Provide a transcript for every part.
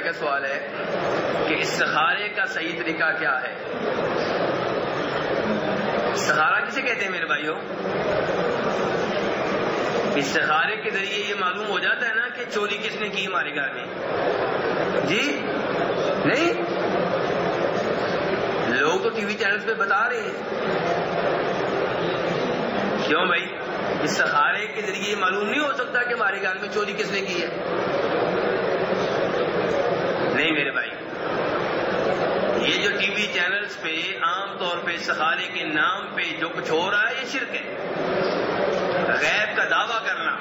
کا سوال ہے کہ استخارے کا صحیح طریقہ کیا ہے؟ استخارہ کسے کہتے ہیں میرے بھائیوں؟ استخارے کے ذریعے یہ معلوم ہو جاتا ہے نا کہ چوری کس نے کی ہمارے گھر میں؟ جی نہیں، لوگ تو ٹی وی چینلز پہ بتا رہے ہیں. کیوں بھائی؟ استخارے کے ذریعے یہ معلوم نہیں ہو سکتا کہ ہمارے گھر میں چوری کس نے کی ہے؟ نہیں میرے بھائی، یہ جو ٹی وی چینلز پہ عام طور پہ استخارے کے نام پہ جو کچھ ہو رہا ہے یہ شرک ہے. غیب کا دعویٰ کرنا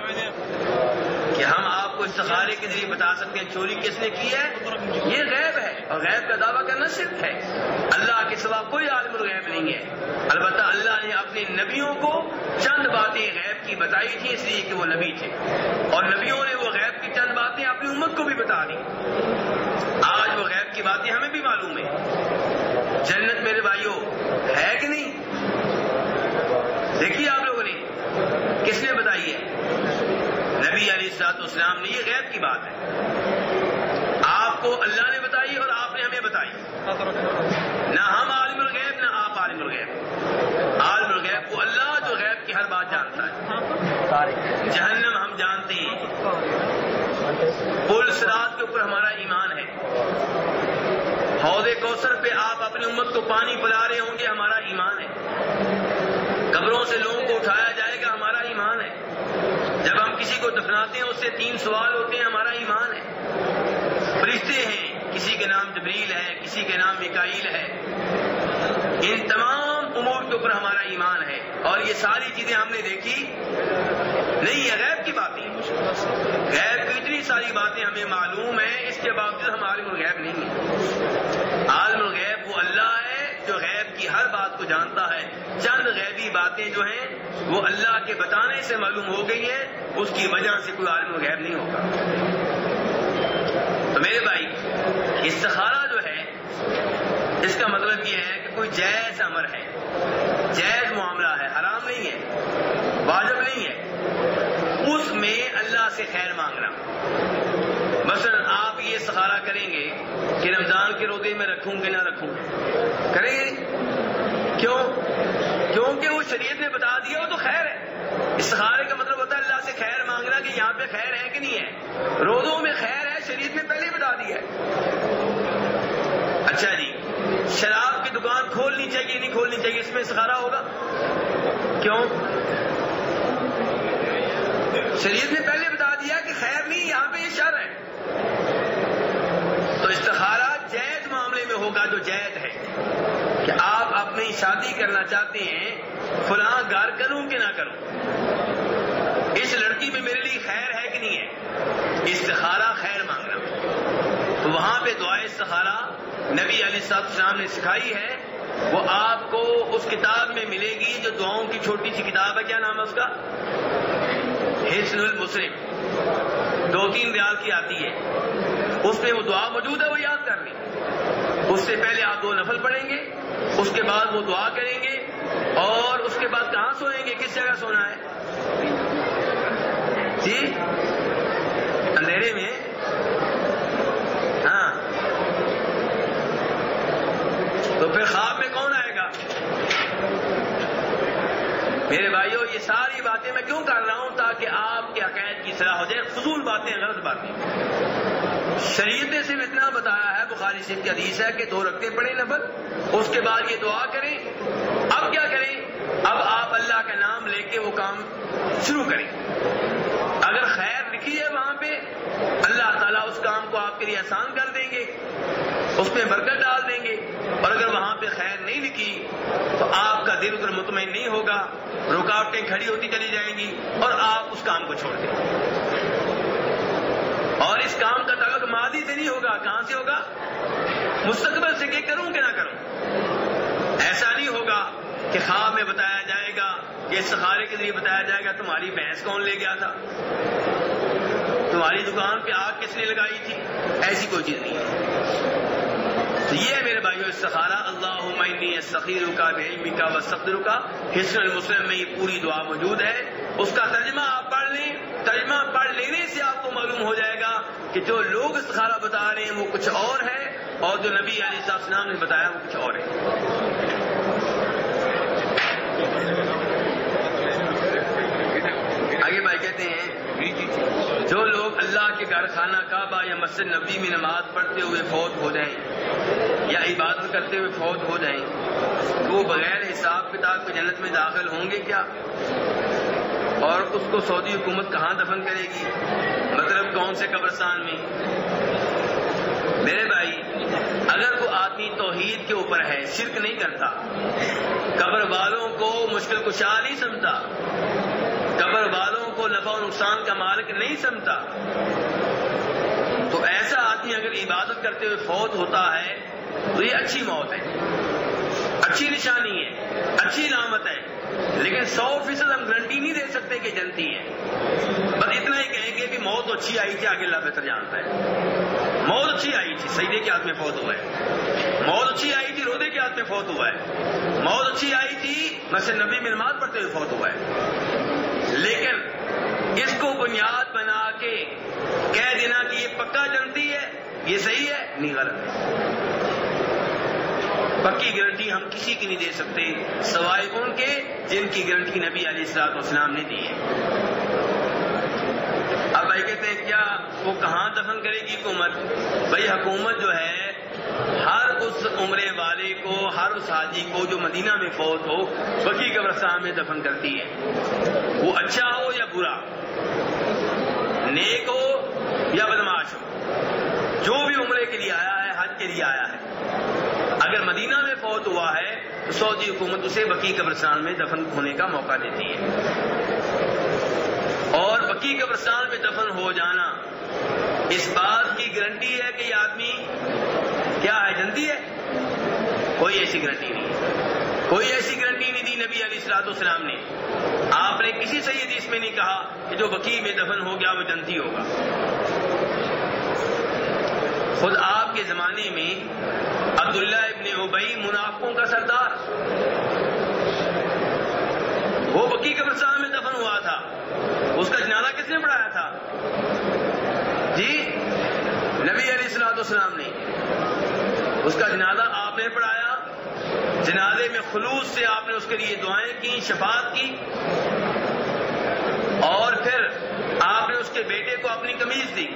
کہ ہم آپ کو استخارے کے ذریعے بتا سکتے ہیں چوری کس نے کی ہے، یہ غیب ہے، اور غیب کا دعویٰ کرنا شرک ہے. اللہ کے سوا کوئی عالم الغیب نہیں ہے. البتہ اللہ نے اپنے نبیوں کو چند باتیں غیب کی بتائی تھی اس لیے کہ وہ نبی تھے، اور نبیوں نے وہ غیب کی چند باتیں اپنی امت کو بھی بتا دی. آج وہ غیب کی باتیں ہمیں بھی معلوم ہے. جنت میرے بھائیوں ہے کہ نہیں؟ دیکھیے آپ لوگوں نے کس نے بتائی ہے؟ نبی علیہ الصلوۃ والسلام نے. یہ غیب کی بات ہے، آپ کو اللہ نے بتائی اور آپ نے ہمیں بتائی. نہ ہم عالم الغیب نہ آپ عالم الغیب. عالم الغیب وہ اللہ جو غیب کی ہر بات جانتا ہے. جہنم ہم جانتے ہیں، پل صراط کے اوپر ہمارا ایمان ہے، حوض کوثر پہ آپ اپنی امت کو پانی پلا رہے ہوں گے ہمارا ایمان ہے. قبروں سے لوگوں کو اٹھایا جائے گا ہمارا ایمان ہے. جب ہم کسی کو دفناتے ہیں اس سے 3 سوال ہوتے ہیں ہمارا ایمان ہے. فرشتے ہیں، کسی کے نام جبریل ہے، کسی کے نام میکائیل ہے. ان تمام امور کے اوپر ہمارا ایمان ہے، اور یہ ساری چیزیں ہم نے دیکھی نہیں ہے. غیب کی باتیں، غیب کی اتنی ساری باتیں ہمیں معلوم ہیں، اس کے باوجود ہم عالم الغیب نہیں ہیں. عالم الغیب وہ اللہ ہے جو غیب کی ہر بات کو جانتا ہے. چند غیبی باتیں جو ہیں وہ اللہ کے بتانے سے معلوم ہو گئی ہیں، اس کی وجہ سے کوئی عالم الغیب نہیں ہوگا. تو میرے بھائی، استخارہ جو ہے اس کا مطلب یہ ہے کہ کوئی جائز امر ہے، جائز معاملہ ہے، حرام نہیں ہے، واجب نہیں ہے، اس میں اللہ سے خیر مانگنا. مثلا آپ یہ استخارہ کریں گے کہ رمضان کے روزے میں رکھوں کہ نہ رکھوں، کریں گے؟ کیوں؟ کیونکہ وہ شریعت نے بتا دیا، وہ تو خیر ہے. استخارے کا مطلب ہوتا ہے اللہ سے خیر مانگنا کہ یہاں پہ خیر ہے کہ نہیں ہے. روزوں میں خیر ہے، شریعت نے پہلے بتا دیا ہے. اچھا جی، شراب کی دکان کھولنی چاہیے نہیں کھولنی چاہیے، اس میں استخارہ ہوگا؟ کیوں؟ شریعت نے پہلے بتا دیا کہ خیر نہیں، یہاں پہ یہ شر ہے. تو استخارہ جائز معاملے میں ہوگا جو جائز ہے، کہ آپ اپنی شادی کرنا چاہتے ہیں، فلاں گھر کروں کہ نہ کروں، اس لڑکی میں میرے لیے خیر ہے کہ نہیں ہے. استخارہ خیر مانگنا. تو وہاں پہ دعائے استخارہ نبی علیہ الصلوۃ والسلام نے سکھائی ہے. وہ آپ کو اس کتاب میں ملے گی جو دعاؤں کی چھوٹی سی کتاب ہے. کیا نام ہے اس کا؟ حصن المسلم. 2-3 ریال کی آتی ہے، اس میں وہ دعا موجود ہے، وہ یاد کر لیں. اس سے پہلے آپ 2 نفل پڑھیں گے، اس کے بعد وہ دعا کریں گے، اور اس کے بعد کہاں سوئیں گے؟ کس جگہ سونا ہے جی؟ اندھیرے میں. ہاں، تو پھر خواب میں کون آئے گا؟ میرے بھائیوں، یہ ساری باتیں میں کیوں کر رہا ہوں؟ تاکہ آپ کے عقائد کی اصلاح ہو جائے. فضول باتیں، غلط باتیں. شریعت نے صرف اتنا بتایا ہے، بخاری شریف کی حدیث ہے کہ 2 رکعتیں پڑھیں نفل، اس کے بعد یہ دعا کریں. اب کیا کریں؟ اب آپ اللہ کا نام لے کے وہ کام شروع کریں. اگر خیر لکھی ہے وہاں پہ، اللہ تعالیٰ اس کام کو آپ کے لیے آسان کر دیں گے، اس میں برکت ڈال دیں گے. اور اگر وہاں پہ خیر نہیں لکھی تو آپ کا دل ادھر مطمئن نہیں ہوگا، رکاوٹیں کھڑی ہوتی چلی جائیں گی، اور آپ اس کام کو چھوڑ دیں. اور اس کام کا تعلق ماضی سے نہیں ہوگا. کہاں سے ہوگا؟ مستقبل سے، کہ کروں کہ نہ کروں. ایسا نہیں ہوگا کہ خواب میں بتایا جائے گا، کہ استخارے کے ذریعے بتایا جائے گا تمہاری بھینس کون لے گیا تھا، تمہاری دکان پہ آگ کس نے لگائی تھی. ایسی کوئی چیز نہیں ہے. تو یہ ہے میرے بھائیو استخارہ. اللہم انی استخیرک بعلمک واستقدرک. حصن المسلم میں یہ پوری دعا موجود ہے. اس کا ترجمہ آپ پڑھ لیں. ترجمہ پڑھ لینے سے آپ کو معلوم ہو جائے گا کہ جو لوگ استخارہ بتا رہے ہیں وہ کچھ اور ہے اور جو نبی علیہ السلام نے بتایا وہ کچھ اور ہے. آگے بھائی کہتے ہیں جو لوگ اللہ کے گھر خانہ کعبہ یا مسجد نبوی میں نماز پڑھتے ہوئے فوت ہو جائیں یا عبادت کرتے ہوئے فوت ہو جائیں وہ بغیر حساب کتاب کے جنت میں داخل ہوں گے کیا؟ اور اس کو سعودی حکومت کہاں دفن کرے گی؟ مطلب کون سے قبرستان میں؟ میرے بھائی اگر وہ آدمی توحید کے اوپر ہے، شرک نہیں کرتا، قبر والوں کو مشکل کشا نہیں سمجھتا، قبر والوں کو نفع و نقصان کا مالک نہیں سمجھتا، تو ایسا آدمی اگر عبادت کرتے ہوئے فوت ہوتا ہے تو یہ اچھی موت ہے، اچھی نشانی ہے، اچھی علامت ہے. لیکن 100% ہم گارنٹی نہیں دے سکتے کہ جنتی ہے. بس اتنا ہی کہیں گے کہ موت اچھی آئی تھی، آگے اللہ بہتر جانتا ہے. موت اچھی آئی تھی، سجدے کے ہاتھ میں فوت ہوا ہے. موت اچھی آئی تھی، روزے کے ہاتھ میں فوت ہوا ہے. موت اچھی آئی تھی، مسجد نبی میں نماز پڑھتے ہوئے فوت ہوا ہے. لیکن اس کو بنیاد بنا کے کہہ دینا کہ یہ پکا جنتی ہے، یہ صحیح ہے؟ نہیں، غلط ہے. پکی گارنٹی ہم کسی کی نہیں دے سکتے سوائے ان کے جن کی گارنٹی نبی علیہ السلام نے دی ہے. اب بھائی کہتے ہیں کیا وہ کہاں دفن کرے گی حکومت؟ بھائی حکومت جو ہے ہر اس عمرے والے کو، ہر اس حاجی کو جو مدینہ میں فوت ہو بقی قبرستان میں دفن کرتی ہے. وہ اچھا ہو یا برا، نیک ہو یا بدماش ہو، جو بھی عمرے کے لیے آیا ہے، حج کے لیے آیا ہے، اگر مدینہ میں فوت ہوا ہے تو سعودی حکومت اسے بقی قبرستان میں دفن ہونے کا موقع دیتی ہے. اور بقی قبرستان میں دفن ہو جانا اس بات کی گارنٹی ہے کہ یہ آدمی کیا ہے، جنتی ہے؟ کوئی ایسی گارنٹی نہیں ہے. کوئی ایسی گارنٹی نہیں دی نبی علیہ السلام نے. آپ نے کسی صحیح حدیث میں نہیں کہا کہ جو بقی میں دفن ہو گیا وہ جنتی ہوگا. خود آپ کے زمانے میں عبداللہ ابن ابی منافقوں کا سردار، وہ بقی قبرستان میں دفن ہوا تھا. اس کا جنازہ کس نے پڑھایا تھا؟ جی نبی علیہ السلام نے. اس کا جنازہ آپ نے پڑھایا، جنازے میں خلوص سے آپ نے اس کے لیے دعائیں کی، شفاعت کی، اور پھر آپ نے اس کے بیٹے کو اپنی قمیض دی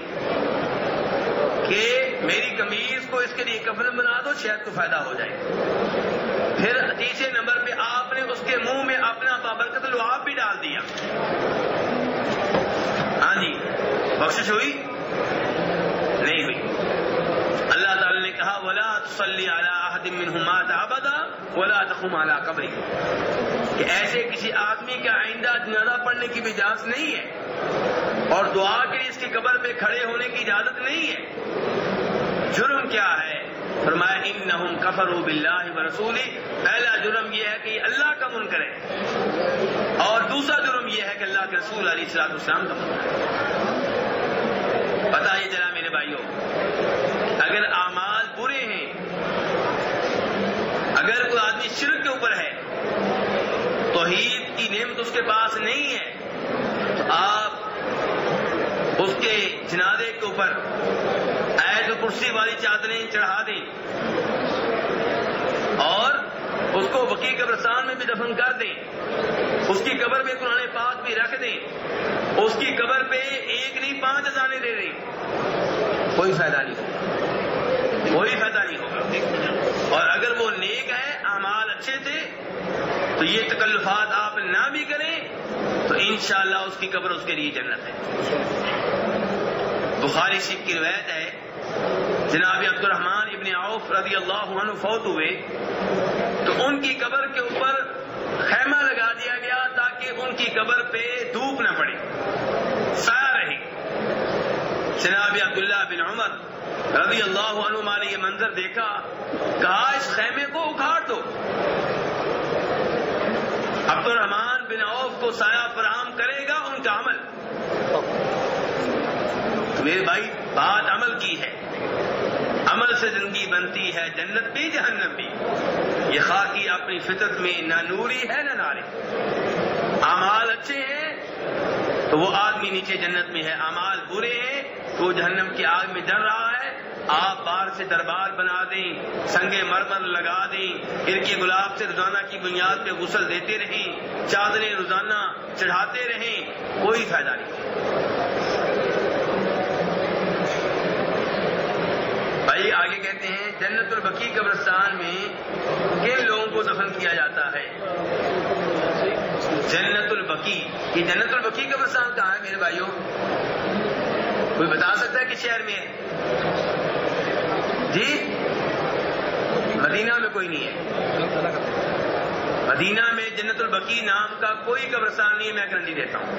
کہ میری قمیض کو اس کے لیے کفن بنا دو، شاید کو فائدہ ہو جائے. پھر تیسرے نمبر پہ آپ نے اس کے منہ میں اپنا بابرکت لعاب بھی ڈال دیا. ہاں جی، بخشش ہوئی؟ نہیں ہوئی. اللہ تعالی نے کہا وَلَا تُصَلِّ عَلَىٰ أَحَدٍ مِّنْهُمْ مَاتَ أَبَدًا وَلَا تَقُمْ عَلَىٰ قَبْرِهِ، کہ ایسے کسی آدمی کا آئندہ جنازہ پڑھنے کی بھی اجازت نہیں ہے اور دعا کے لیے اس کی قبر پہ کھڑے ہونے کی اجازت نہیں ہے. جرم کیا ہے؟ فرمایا انہم کفروا باللہ ورسولہ. پہلا جرم یہ ہے کہ یہ اللہ کا منکر ہے، اور دوسرا جرم یہ ہے کہ اللہ کے رسول علیہ السلام کا منکر ہے. بتائیے ذرا میرے بھائیوں، اگر اعمال برے ہیں، اگر کوئی آدمی شرک کے اوپر ہے، توحید کی نعمت اس کے پاس نہیں ہے، تو آپ اس کے جنازے کے اوپر آیت کرسی والی چادریں چڑھا دیں اور اس کو بقی قبرستان میں بھی دفن کر دیں، اس کی قبر پہ قرآن پاک بھی رکھ دیں، اس کی قبر پہ 1 نہیں 5 اذانیں دے دیں، کوئی فائدہ نہیں ہوگا، کوئی فائدہ نہیں ہوگا. اور اگر وہ نیک ہے، اعمال اچھے تھے، تو یہ تکلفات آپ نہ بھی کریں تو انشاءاللہ اس کی قبر اس کے لیے جنت ہے. بخاری شریف کی روایت ہے، جناب عبد الرحمن ابن عوف رضی اللہ عنہ فوت ہوئے تو ان کی قبر کے اوپر خیمہ لگا دیا گیا تاکہ ان کی قبر پہ دھوپ نہ پڑے، سایہ رہے. جناب عبداللہ بن عمر رضی اللہ عنہ نے یہ منظر دیکھا، کہا اس خیمے کو اکھاڑ دو. عبد الرحمن بن عوف کو سایہ فراہم کرے گا ان کا عمل. میرے بھائی بات عمل کی ہے، عمل سے زندگی بنتی ہے، جنت بھی جہنم بھی. یہ خاکی اپنی فطرت میں نہ نوری ہے نہ ناری. اعمال اچھے ہیں تو وہ آدمی نیچے جنت میں ہے، اعمال برے ہیں وہ جہنم کی آگ میں جل رہا ہے، آپ باہر سے دربار بنا دیں، سنگ مرمر لگا دیں، ارکے گلاب سے روزانہ کی بنیاد پہ غسل دیتے رہیں، چادریں روزانہ چڑھاتے رہیں، کوئی فائدہ نہیں۔ بھائی آگے کہتے ہیں جنت البقیع قبرستان میں کن لوگوں کو دفن کیا جاتا ہے؟ جنت البقیع، یہ جنت البقیع قبرستان کہاں ہے میرے بھائیوں؟ کوئی بتا سکتا ہے کس شہر میں ہے؟ جی مدینہ میں کوئی نہیں ہے، مدینہ میں جنت البقیع نام کا کوئی قبرستان نہیں ہے، میں گارنٹی دیتا ہوں۔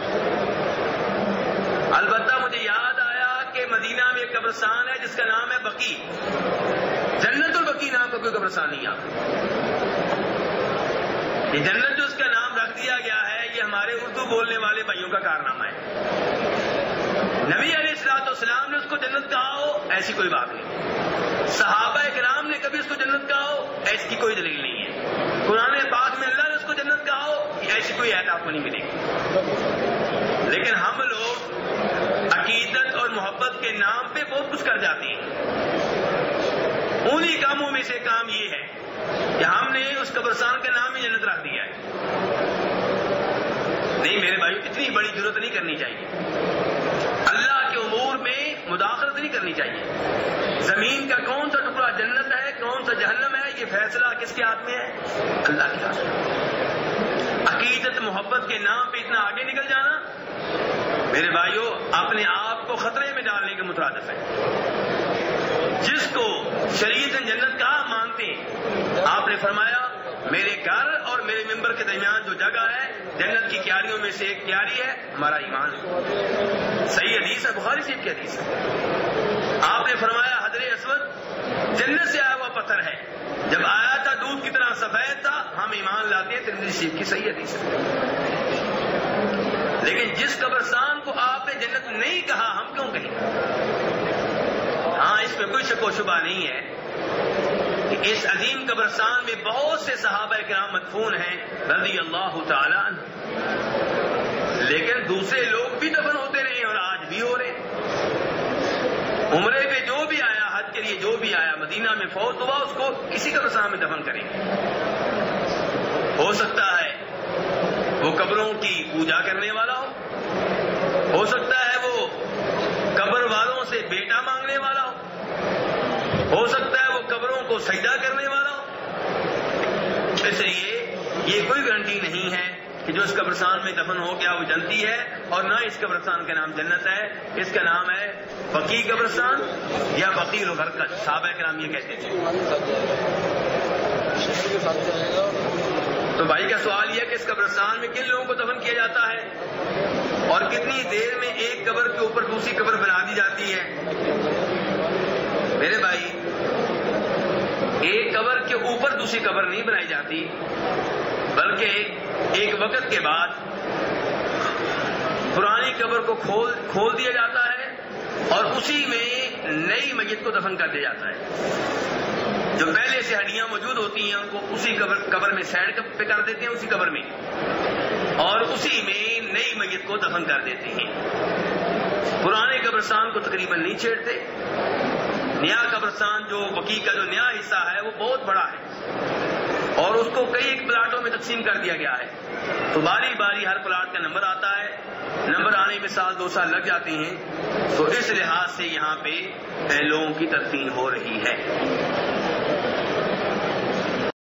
البتہ مجھے یاد آیا کہ مدینہ میں ایک قبرستان ہے جس کا نام ہے بقیع، جنت البقیع نام کا کوئی قبرستان نہیں ہے۔ یہ جنت جو اس کا نام رکھ دیا گیا ہے یہ ہمارے اردو بولنے والے بھائیوں کا کارنامہ ہے۔ نبی علیہ الصلوۃ والسلام نے اس کو جنت کہا ہو ایسی کوئی بات نہیں، صحابہ کرام نے کبھی اس کو جنت کہا ہو ایسی کوئی دلیل نہیں ہے، قرآن پاک میں اللہ نے اس کو جنت کہا ہو ایسی کوئی آیت آپ کو نہیں ملے گی۔ لیکن ہم لوگ عقیدت اور محبت کے نام پہ بہت کچھ کر جاتے ہیں۔ انہی کاموں میں سے کام یہ ہے کہ ہم نے اس قبرستان کا نام ہی جنت رکھ دیا ہے۔ نہیں میرے بھائی اتنی بڑی ضرورت نہیں کرنی چاہیے، اللہ کے امور میں مداخلت نہیں کرنی چاہیے۔ زمین کا کون سا ٹکڑا جنت ہے کون سا جہنم ہے یہ فیصلہ کس کے ہاتھ میں ہے؟ اللہ کے ہاتھ میں۔ عقیدت محبت کے نام پہ اتنا آگے نکل جانا میرے بھائیوں اپنے آپ کو خطرے میں ڈالنے کے مترادف ہے۔ جس کو شریعت جنت کا مانتے ہیں، آپ نے فرمایا میرے گھر اور میرے ممبر کے درمیان جو جگہ ہے جنت کی کیاریوں میں سے ایک کیاری ہے ہمارا ایمان ہے۔ صحیح حدیث ہے، بخاری شریف کی حدیث ہے۔ آپ نے فرمایا حجر اسود جنت سے آیا ہوا پتھر ہے، جب آیا تھا دودھ کی طرح سفید تھا، ہم ایمان لاتے ہیں، ترمذی شریف کی صحیح حدیث ہے۔ لیکن جس قبرستان کو آپ نے جنت نہیں کہا ہم کیوں کہیں؟ ہاں اس میں کوئی شک و شبہ نہیں ہے کہ اس عظیم قبرستان میں بہت سے صحابہ کرام مدفون ہیں رضی اللہ تعالی عنہ، لیکن دوسرے لوگ بھی دفن ہوتے رہے اور آج بھی ہو رہے۔ عمرے پہ جو بھی آیا، حج کے لیے جو بھی آیا، مدینہ میں فوت ہوا اس کو کسی قبرستان میں دفن کریں گے۔ ہو سکتا ہے وہ قبروں کی پوجا کرنے والا ہو سکتا ہے وہ قبر والوں سے بیٹا مانگنے والا ہو سکتا ہے وہ قبروں کو سجدہ کرنے والا ہو۔ اس لیے یہ کوئی گارنٹی نہیں ہے کہ جو اس قبرستان میں دفن ہو گیا وہ جنتی ہے، اور نہ اس قبرستان کا نام جنت ہے، اس کا نام ہے بقیع قبرستان یا بقیع الغرقد، صحابہ کرام یہ کہتے تھے۔ تو بھائی کا سوال یہ کہ اس قبرستان میں کن لوگوں کو دفن کیا جاتا ہے اور کتنی دیر میں ایک قبر کے اوپر دوسری قبر بنا دی جاتی ہے؟ میرے بھائی ایک قبر کے اوپر دوسری قبر نہیں بنائی جاتی، بلکہ ایک وقت کے بعد پرانی قبر کو کھول دیا جاتا ہے اور اسی میں نئی میت کو دفن کر دیا جاتا ہے۔ جو پہلے سے ہڈیاں موجود ہوتی ہیں ان کو اسی قبر میں سائڈ پہ کر دیتے ہیں، اسی قبر میں، اور اسی میں نئی میت کو دفن کر دیتے ہیں۔ پرانے قبرستان کو تقریباً نہیں چھیڑتے۔ نیا قبرستان جو بقیع کا جو نیا حصہ ہے وہ بہت بڑا ہے اور اس کو کئی ایک پلاٹوں میں تقسیم کر دیا گیا ہے، تو باری باری ہر پلاٹ کا نمبر آتا ہے، نمبر آنے میں سال 2 سال لگ جاتے ہیں، تو اس لحاظ سے یہاں پہ لوگوں کی تدفین ہو رہی ہے۔